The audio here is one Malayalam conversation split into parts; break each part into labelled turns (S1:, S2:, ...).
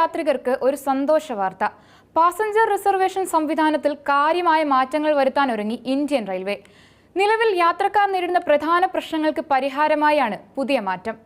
S1: യാത്രികർക്ക് ഒരു സന്തോഷ വാർത്ത. പാസഞ്ചർ റിസർവേഷൻ സംവിധാനത്തിൽ കാര്യമായ മാറ്റങ്ങൾ വരുത്താനൊരുങ്ങി ഇന്ത്യൻ റെയിൽവേ. നിലവിൽ യാത്രക്കാർ നേരിടുന്ന പ്രധാന പ്രശ്നങ്ങൾക്ക് പരിഹാരമായാണ് പുതിയ മാറ്റം.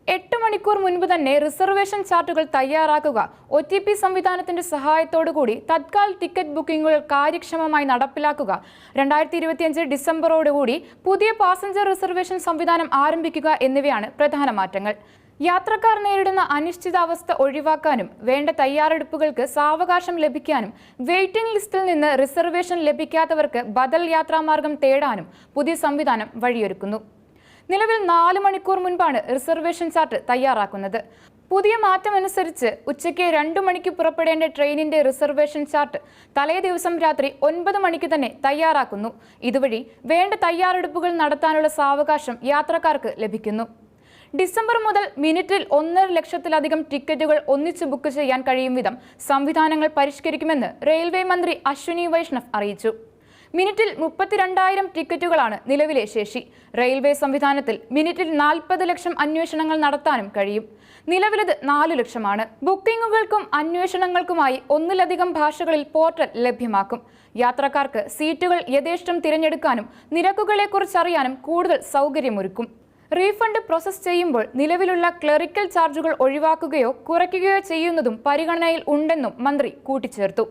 S1: 8 മണിക്കൂർ മുൻപ് തന്നെ റിസർവേഷൻ ചാർട്ടുകൾ തയ്യാറാക്കുക, OTP സംവിധാനത്തിന്റെ സഹായത്തോടുകൂടി തത്കാൽ ടിക്കറ്റ് ബുക്കിംഗുകൾ കാര്യക്ഷമമായി നടപ്പിലാക്കുക, 2025 ഡിസംബറോടുകൂടി പുതിയ പാസഞ്ചർ റിസർവേഷൻ സംവിധാനം ആരംഭിക്കുക എന്നിവയാണ് പ്രധാന മാറ്റങ്ങൾ. യാത്രക്കാർ നേരിടുന്ന അനിശ്ചിതാവസ്ഥ ഒഴിവാക്കാനും വേണ്ട തയ്യാറെടുപ്പുകൾക്ക് സാവകാശം ലഭിക്കാനും വെയിറ്റിംഗ് ലിസ്റ്റിൽ നിന്ന് റിസർവേഷൻ ലഭിക്കാത്തവർക്ക് ബദൽ യാത്രാമാർഗം തേടാനും പുതിയ സംവിധാനം വഴിയൊരുക്കുന്നു. നിലവിൽ 4 മണിക്കൂർ മുൻപാണ് റിസർവേഷൻ ചാർട്ട് തയ്യാറാക്കുന്നത്. പുതിയ മാറ്റമനുസരിച്ച് ഉച്ചയ്ക്ക് 2 മണിക്ക് പുറപ്പെടേണ്ട ട്രെയിനിന്റെ റിസർവേഷൻ ചാർട്ട് തലേ ദിവസം രാത്രി 9 മണിക്ക് തന്നെ തയ്യാറാക്കുന്നു. ഇതുവഴി വേണ്ട തയ്യാറെടുപ്പുകൾ നടത്താനുള്ള സാവകാശം യാത്രക്കാർക്ക് ലഭിക്കുന്നു. ഡിസംബർ മുതൽ മിനിറ്റിൽ 1.5 ലക്ഷത്തിലധികം ടിക്കറ്റുകൾ ഒന്നിച്ച് ബുക്ക് ചെയ്യാൻ കഴിയും വിധം സംവിധാനങ്ങൾ പരിഷ്കരിക്കുമെന്ന് റെയിൽവേ മന്ത്രി അശ്വിനി വൈഷ്ണവ് അറിയിച്ചു. മിനിറ്റിൽ 32,000 ടിക്കറ്റുകളാണ് നിലവിലെ ശേഷി. റെയിൽവേ സംവിധാനത്തിൽ മിനിറ്റിൽ 40 ലക്ഷം അന്വേഷണങ്ങൾ നടത്താനും കഴിയും. നിലവിലത് 4 ലക്ഷമാണ്. ബുക്കിംഗുകൾക്കും അന്വേഷണങ്ങൾക്കുമായി 1-ലധികം ഭാഷകളിൽ പോർട്ടൽ ലഭ്യമാക്കും. യാത്രക്കാർക്ക് സീറ്റുകൾ യഥേഷ്ടം തിരഞ്ഞെടുക്കാനും നിരക്കുകളെക്കുറിച്ചറിയാനും കൂടുതൽ സൗകര്യമൊരുക്കും. റീഫണ്ട് പ്രോസസ് ചെയ്യുമ്പോൾ നിലവിലുള്ള ക്ലറിക്കൽ ചാർജുകൾ ഒഴിവാക്കുകയോ കുറയ്ക്കുകയോ ചെയ്യുന്നതും പരിഗണനയിൽ ഉണ്ടെന്നും മന്ത്രി കൂട്ടിച്ചേർത്തു.